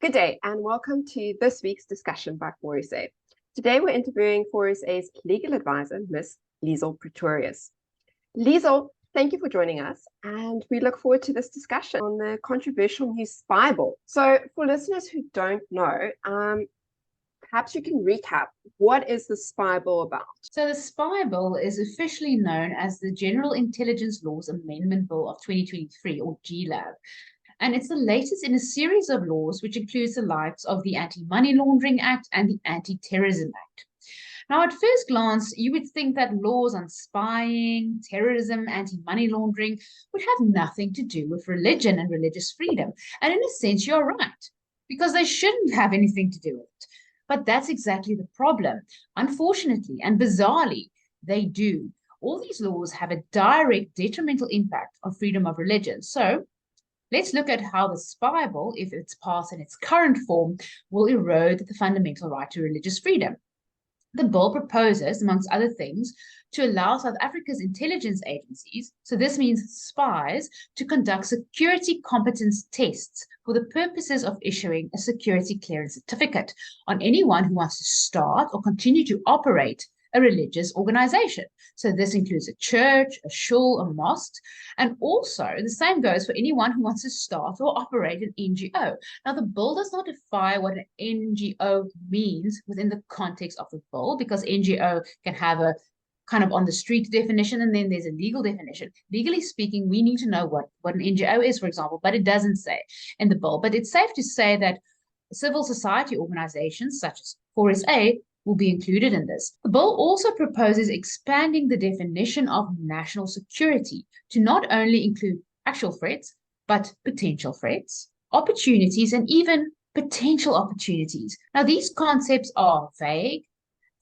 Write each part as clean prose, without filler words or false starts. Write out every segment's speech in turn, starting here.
Good day and welcome to this week's discussion by 4SA. Today we're interviewing 4SA's legal advisor, Ms. Liesl Pretorius. Liesl, thank you for joining us and we look forward to this discussion on the controversial new spy bill. So for listeners who don't know, perhaps you can recap, what is the spy bill about? So the spy bill is officially known as the General Intelligence Laws Amendment Bill of 2023, or GLAB. And it's the latest in a series of laws which includes the likes of the Anti-Money Laundering Act and the Anti-Terrorism Act. Now, at first glance, you would think that laws on spying, terrorism, anti-money laundering would have nothing to do with religion and religious freedom. And in a sense, you're right, because they shouldn't have anything to do with it. But that's exactly the problem. Unfortunately and bizarrely, they do. All these laws have a direct detrimental impact on freedom of religion. So let's look at how the spy bill, if it's passed in its current form, will erode the fundamental right to religious freedom. The bill proposes, amongst other things, to allow South Africa's intelligence agencies, so this means spies, to conduct security competence tests for the purposes of issuing a security clearance certificate on anyone who wants to start or continue to operate a religious organization. So this includes a church, a shul, a mosque, and also the same goes for anyone who wants to start or operate an NGO. Now, the bill does not define what an NGO means within the context of the bill, because NGO can have a kind of on the street definition, and then there's a legal definition. Legally speaking, we need to know what an NGO is, for example, but it doesn't say in the bill. But it's safe to say that civil society organizations such as 4SA will be included in this. The bill also proposes expanding the definition of national security to not only include actual threats, but potential threats, opportunities, and even potential opportunities. Now, these concepts are vague,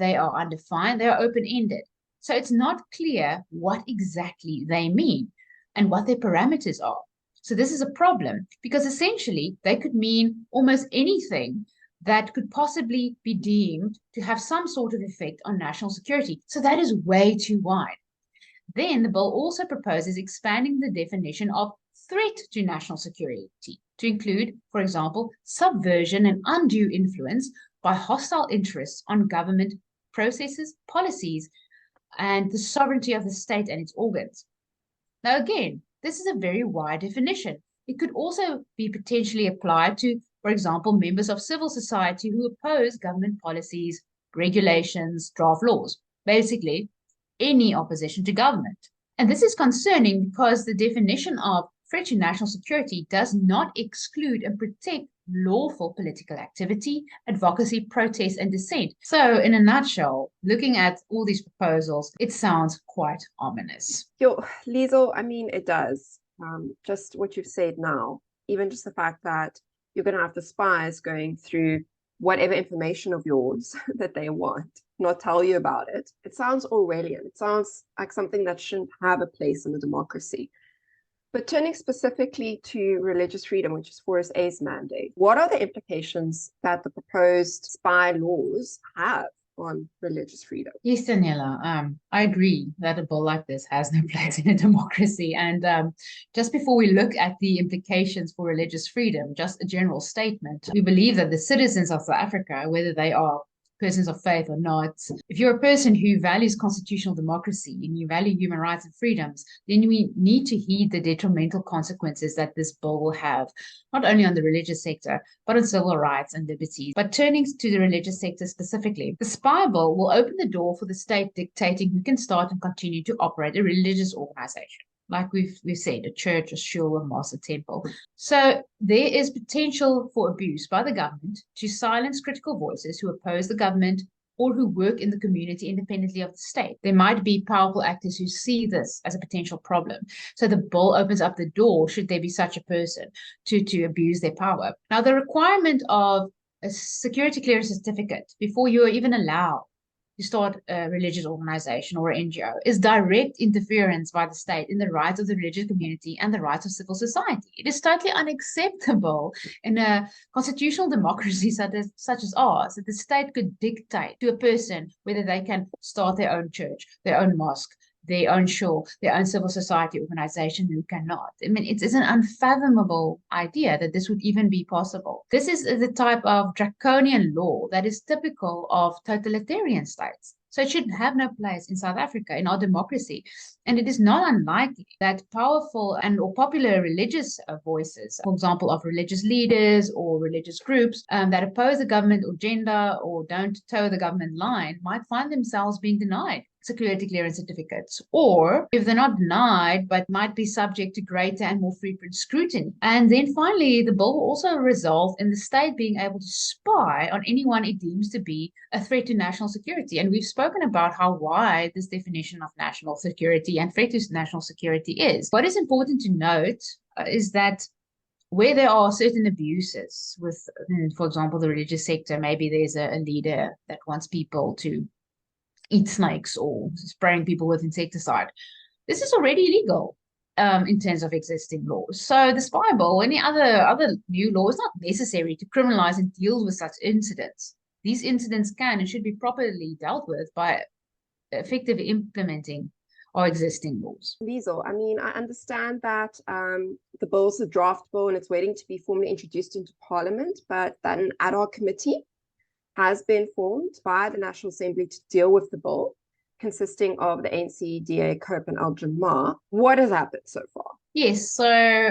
they are undefined, they are open-ended. So it's not clear what exactly they mean and what their parameters are. So this is a problem because essentially they could mean almost anything that could possibly be deemed to have some sort of effect on national security. So that is way too wide. Then the bill also proposes expanding the definition of threat to national security to include, for example, subversion and undue influence by hostile interests on government processes, policies, and the sovereignty of the state and its organs. Now, again, this is a very wide definition. It could also be potentially applied to, for example, members of civil society who oppose government policies, regulations, draft laws, basically any opposition to government. And this is concerning because the definition of threat to national security does not exclude and protect lawful political activity, advocacy, protest, and dissent. So, in a nutshell, looking at all these proposals, it sounds quite ominous. Liesl, I mean, it does. Just what you've said now, even just the fact that you're going to have the spies going through whatever information of yours that they want, not tell you about it. It sounds Orwellian. It sounds like something that shouldn't have a place in a democracy. But turning specifically to religious freedom, which is 4SA's mandate, what are the implications that the proposed spy laws have on religious freedom? Yes, Daniela, I agree that a bill like this has no place in a democracy. And just before we look at the implications for religious freedom, just a general statement, we believe that the citizens of South Africa, whether they are persons of faith or not, if you're a person who values constitutional democracy and you value human rights and freedoms, then we need to heed the detrimental consequences that this bill will have, not only on the religious sector, but on civil rights and liberties. But turning to the religious sector specifically, the spy bill will open the door for the state dictating who can start and continue to operate a religious organization. Like we've said, a church, a shul, a mosque, a temple. So there is potential for abuse by the government to silence critical voices who oppose the government or who work in the community independently of the state. There might be powerful actors who see this as a potential problem. So the bill opens up the door, should there be such a person, to abuse their power. Now, the requirement of a security clearance certificate before you are even allowed to start a religious organization or an NGO is direct interference by the state in the rights of the religious community and the rights of civil society. It is totally unacceptable in a constitutional democracy such as ours that the state could dictate to a person whether they can start their own church, their own mosque, their own shore, their own civil society organization who cannot. I mean, it's an unfathomable idea that this would even be possible. This is the type of draconian law that is typical of totalitarian states. So it should have no place in South Africa, in our democracy. And it is not unlikely that powerful and or popular religious voices, for example, of religious leaders or religious groups that oppose the government agenda or don't toe the government line, might find themselves being denied security clearance certificates, or if they're not denied, but might be subject to greater and more frequent scrutiny. And then finally, the bill will also result in the state being able to spy on anyone it deems to be a threat to national security. And we've spoken about how wide this definition of national security and threat to national security is. What is important to note is that where there are certain abuses with, for example, the religious sector, maybe there's a leader that wants people to eat snakes or spraying people with insecticide. This is already illegal in terms of existing laws. So the spy bill, any other new law is not necessary to criminalize and deal with such incidents. These incidents can and should be properly dealt with by effectively implementing our existing laws. Liesl, I mean, I understand that the bill's a draft bill and it's waiting to be formally introduced into Parliament, but that an ad hoc committee has been formed by the National Assembly to deal with the bill, consisting of the ANC, DA, COPE, and Elgin Ma. What has happened so far? Yes, so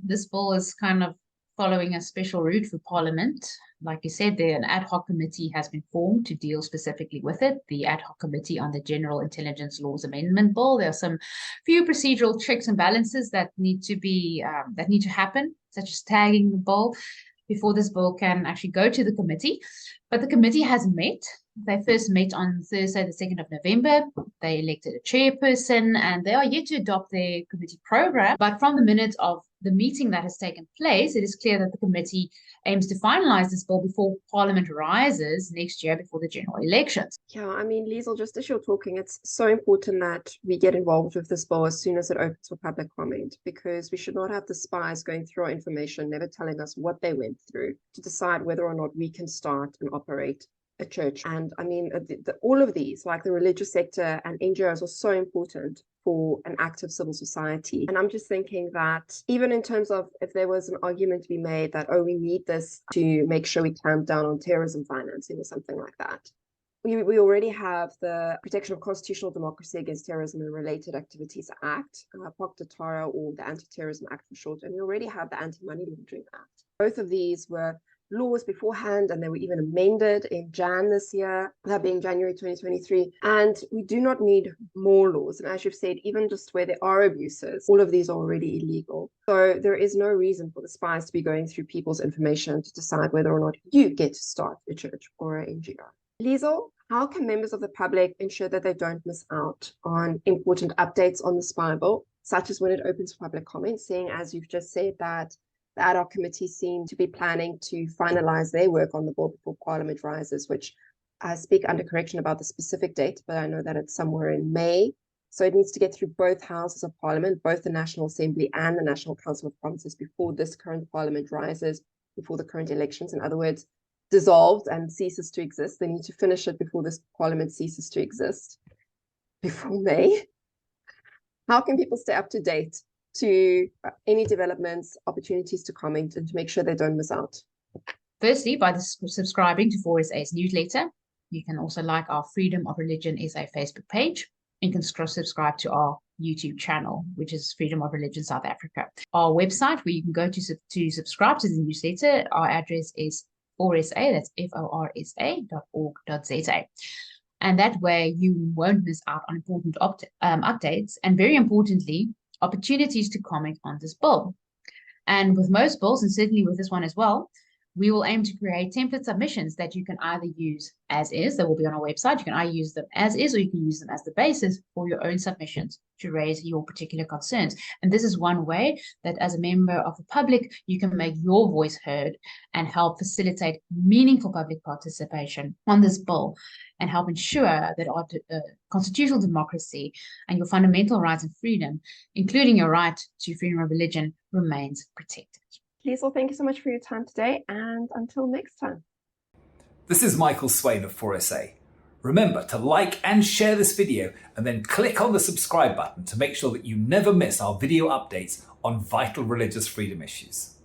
this bill is kind of following a special route for Parliament. Like you said, an ad hoc committee has been formed to deal specifically with it. The ad hoc committee on the General Intelligence Laws Amendment Bill. There are some few procedural checks and balances that need to happen, such as tagging the bill before this bill can actually go to the committee. But the committee has met. They first met on Thursday, the 2nd of November. They elected a chairperson and they are yet to adopt their committee program. But from the minute of the meeting that has taken place, it is clear that the committee aims to finalize this bill before Parliament rises next year before the general elections. Yeah, I mean, Liesl, just as you're talking, it's so important that we get involved with this bill as soon as it opens for public comment, because we should not have the spies going through our information, never telling us what they went through to decide whether or not we can start and operate a church. And I mean, all of these, like the religious sector and NGOs, are so important for an active civil society. And I'm just thinking that even in terms of if there was an argument to be made that, oh, we need this to make sure we clamp down on terrorism financing or something like that. We already have the Protection of Constitutional Democracy Against Terrorism and Related Activities Act, POC-TATARA, or the Anti-Terrorism Act for short, and we already have the Anti-Money Laundering Act. Both of these were laws beforehand, and they were even amended in Jan this year, that being January 2023. And we do not need more laws. And as you've said, even just where there are abuses, all of these are already illegal. So there is no reason for the spies to be going through people's information to decide whether or not you get to start a church or an NGO. Liesl, how can members of the public ensure that they don't miss out on important updates on the spy bill, such as when it opens for public comment, seeing as you've just said that the ad hoc committee seem to be planning to finalize their work on the bill before Parliament rises, which I speak under correction about the specific date, but I know that it's somewhere in May. So it needs to get through both houses of Parliament, both the National Assembly and the National Council of Provinces before this current Parliament rises, before the current elections. In other words, dissolved and ceases to exist. They need to finish it before this Parliament ceases to exist, before May. How can people stay up to date to any developments, opportunities to comment, and to make sure they don't miss out? Firstly, by subscribing to 4SA's newsletter. You can also like our Freedom of Religion SA Facebook page. You can subscribe to our YouTube channel, which is Freedom of Religion South Africa. Our website, where you can go to subscribe to the newsletter, our address is 4SA, that's forsa.org.za. And that way you won't miss out on important updates, and very importantly, opportunities to comment on this bill. And with most bills, and certainly with this one as well, we will aim to create template submissions that you can either use as is, that will be on our website. You can either use them as is, or you can use them as the basis for your own submissions to raise your particular concerns. And this is one way that as a member of the public, you can make your voice heard and help facilitate meaningful public participation on this bill and help ensure that our constitutional democracy and your fundamental rights and freedom, including your right to freedom of religion, remains protected. Liesl, thank you so much for your time today, and until next time. This is Michael Swain of 4SA. Remember to like and share this video and then click on the subscribe button to make sure that you never miss our video updates on vital religious freedom issues.